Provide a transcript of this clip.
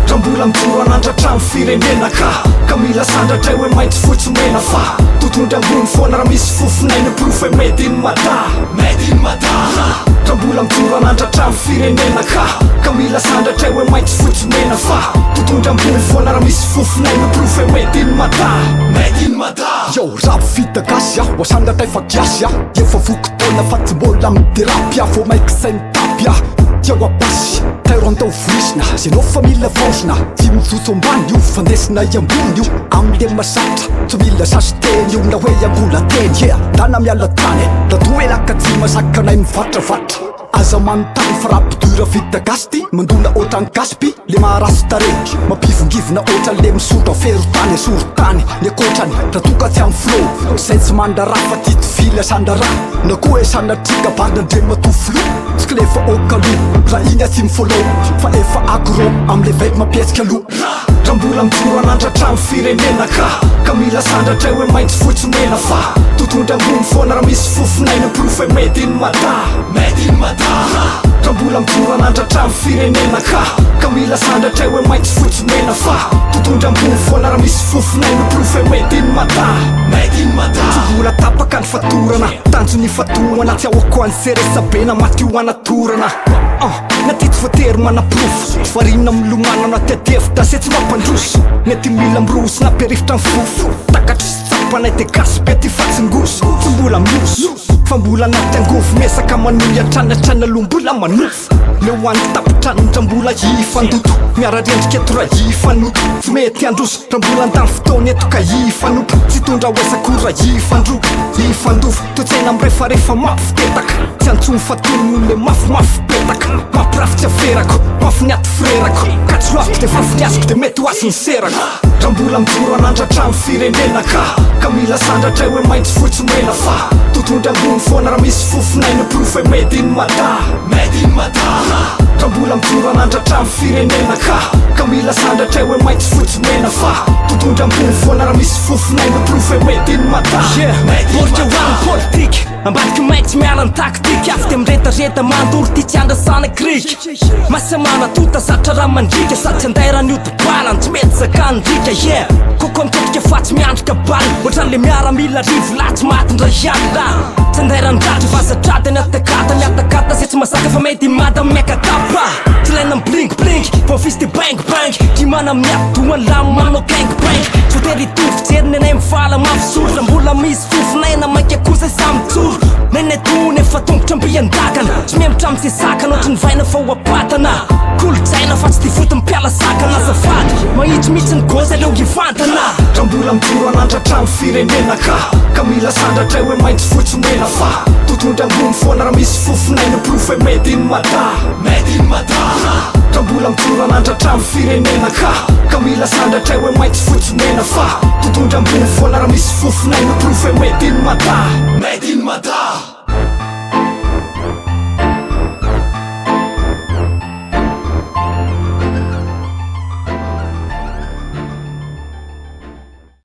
Rambola mitoro anandratra firenena ka mila sandratra hoe maitso fotsy mena fa totondry ambony foana raha misy fofinaina proof hoe made in Mada Rambola mitoro anandratra firenena ka mila sandratra hoe maitso fotsy mena fa totondry ambony foana raha misy fofinaina proof hoe made in Mada Yo, rap vita gasy ah, wasandratray fa kiasy ah efa vokotaona fa tsy mbola miderapy ah fô maiky sainy tapy ah Tiao abasy, tairo andao vorisina Zay nao fa mila vaosina Tsy mijotso ambany io, fandesina iambony io Amle masatra, tsy mila sasy teny io Na hoe angola teny, yeah Dana miala tany, da toe laka tsy masaka nay mivatravatra Aza manontany fa rapidura vita gasy ty Mandona otrany gaspy, le maharasy tareky Mampivongivona otrany le misotro aferotany Asorotany, ny akotrany, raha toka tsy amin'ny flow Zay tsy mandara fa tito vila sandara Na koa e sanatrika barina ndre matoflo Tsy klefa okalo, raha iny atsy mifollow Fa efa agro, amle vaky mapietsika alo Rambola mitoro anandratra firenena ka mila sandratra hoe maitso fotsy mena fa totondry ambony foana raha misy fofinaina proof hoe made in Mada Rambola mitoro anandratra firenena ka mila sandratra hoe maitso fotsy mena fa totondry ambony foana raha misy fofinaina proof hoe made in Mada Tsy vola tapaka ny fatorana tanjo ny fatohana tsy ahoako any seresabena maty ho anatorana Na ty tsy voatery mana-proof Tsy farinina milomana na tiadevitra se tsy mampandroso Mety mila mirosy na perifitra ny fofo Takatry sy tsapanay de gasy be ty fatsingoso Tsy mbola mioso fa mbola anaty angovo Mesaka manohy atranatrana aloha mbola manofo Leo hoany tapitranony rambola ifandoto Miara-rendrika eto raha ifanoto Tsy mety androso rambola andany fotoana eto ka ifanompo Tsy tondra oesakora ifandroko Ifandofo toetsaina mirefarefa mampifitetaka Tsy antsony fatony le mafimafy petaka Mampirafitsy aferako, mafy niaty frerako Ka tsy loafiko de fafiniasiko de mety ho azy ny serako Rambola mitoro anandratra firenena ka mila sandratra hoe maitso fotsy mena fa totondry ambony foana raha misy fofinaina proof hoe made in Mada Rambola mitoro anandratra firenena ka mila sandratra hoe maitso fotsy mena fa totondry ambony foana raha misy fofinaina proof hoe made in Mada Boritra hoany politika ambadiky maitsy miala ny taktika Afy de miretareta mandoro ty tsy andrasana kriky Masamana tota zatra raha mandrika Sady tsy anday raha niodibana Tsy mety zakandrika yeah Koko miketrika fa tsy miandrika bany Ohatran'le miaramila rivo latsy maty ndray hianina Tsy anday raha ndratra fa zatrata ny atakata Se tsy masaka fa mety Mada miakatapa Tsy laina mblink Fa fils de bang Kimana miatoan lamo manao gang Tsy hotery tovy jeriny anay mivala mafisoro Rambola misy fofinaina mainka kosa samy tsoro Nenay tony efa tongotra ambiandakana Tsy miemitra amy sesakana Ohatry ny vaina fa hoapatana Kolotsaina fa tsy ty foty mpiala sakana Azafady mahitsy mitsy ny goza leo givantana Rambola mitoro anandratra firenena ka mila sandratra hoe maitso fotsy mena fa totondry ambony foana raha misy fofinaina proof hoe made in Mada Rambola mitoro anandratra firenena ka mila sandratra hoe maitso fotsy mena fa totondry ambony foana raha misy fofinaina proof hoe made in Mada